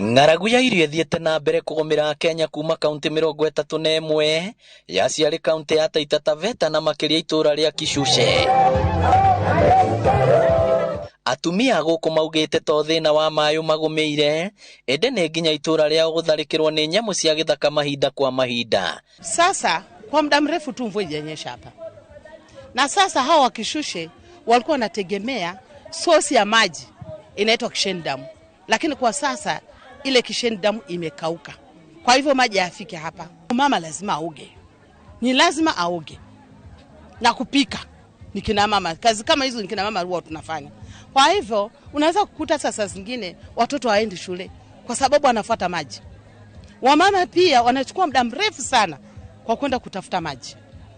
Ng'aragu ya irio ithiĩte na mbere kũgũmĩra Kenya kuma kaunti 31 ya ciarĩ kaunti ya Taita Taveta na makĩria itũra rĩa Kishushe. Atumia gũkũ maugĩte to thĩna wa maĩ magũmĩire, ĩndĩ nĩ nginya itũra rĩao gũtharĩkĩrwo nĩ nyamũ cia gĩthaka mahinda kwa mahinda. Sasa kwa muda mrefu tu mvua ijanyesha hapa. Na sasa hawa Kishushe walikuwa wanategemea sosi ya maji inaitwa Kisheni Damu. Lakini kwa sasa ile Kisheni Damu imekauka. Kwa hivyo maji yafike hapa. Mama lazima aoge. Ni lazima aoge. Na kupika ni kina mama. Kazi kama hizo ni kina mama huwa tunafanya. Kwa hivyo unaweza kukuta sasa zingine watoto waendi shule kwa sababu wanafuata maji. Wamama pia wanachukua muda mrefu sana kwa kwenda kutafuta maji.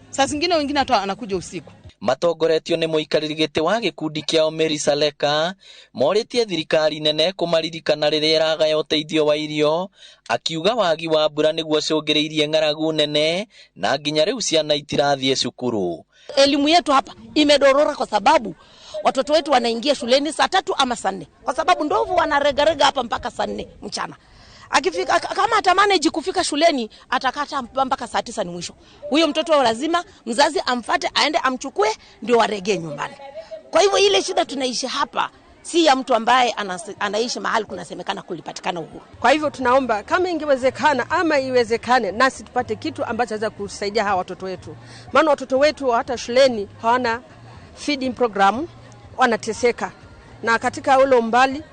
Sasa zingine wengine hata anakuja usiku. Matongoretio nĩ mũikarĩri gĩtĩ wa gĩkundi kĩao Mary Saleka morĩtie thirikari nene kũmaririkana rĩrĩa ĩragaya ũteithio wa irio, akiuga wagi wa mbura nĩguo cũngĩrĩirie ng'aragu nene na nginya rĩu ciana itirathiĩ cukuru. Elimu yetu hapa imedorora kwa sababu watoto wetu wanaingia shuleni saa 3 ama saa 4 kwa sababu ndovu wanaregarega hapa mpaka saa 4 mchana. Akifika kama atamanage kufika shuleni atakata mpaka saa 9 ni mwisho. Huyo mtoto lazima mzazi amfuate aende amchukue ndio warejee nyumbani. Kwa hivyo ile shida tunaishi hapa si ya mtu ambaye anaishi mahali kunasemekana kulipatikana uhuru. Kwa hivyo tunaomba kama ingewezekana ama iwezekane nasi tupate kitu ambacho cha kusaidia hawa watoto wetu. Maana watoto wetu hata shuleni hawana feeding program, wanateseka. Na katika ule umbali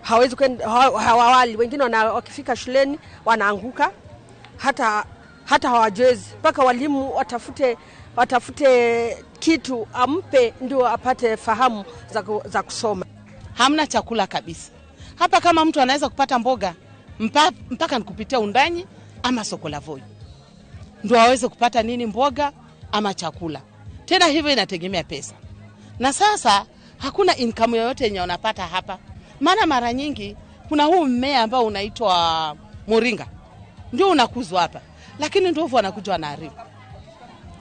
hawezi kwenda hawawali, wengine wakifika shuleni wanaanguka hata hawajezi mpaka walimu watafute kitu ampe ndio apate fahamu za kusoma. Hamna chakula kabisa hapa. Kama mtu anaweza kupata mboga mpaka nikupitia Undanyi ama soko la Voi ndio aweze kupata nini, mboga ama chakula. Tena hivyo inategemea pesa. Na sasa hakuna income yoyote yenye unapata hapa. Maana mara nyingi kuna huu mmea ambao unaitwa moringa ndio unakuzwa hapa, lakini ndovu wanakuja wanaharibu.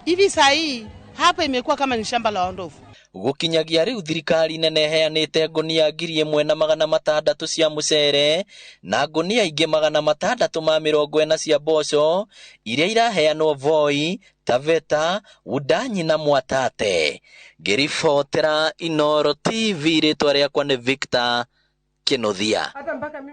Hivi saa hii hapa imekuwa kama ni shamba la ndovu. Gũkinyagia rĩu thirikari nene heanĩte ngonia 1,600 cia mũcere na ngonia ingĩ 640 cia mboco iria iraheanwo Voi, Taveta, Undanyi na Mwatate. Ngĩribotera Inooro TV, rĩtwa rĩakwa nĩ Victor Kĩnuthia.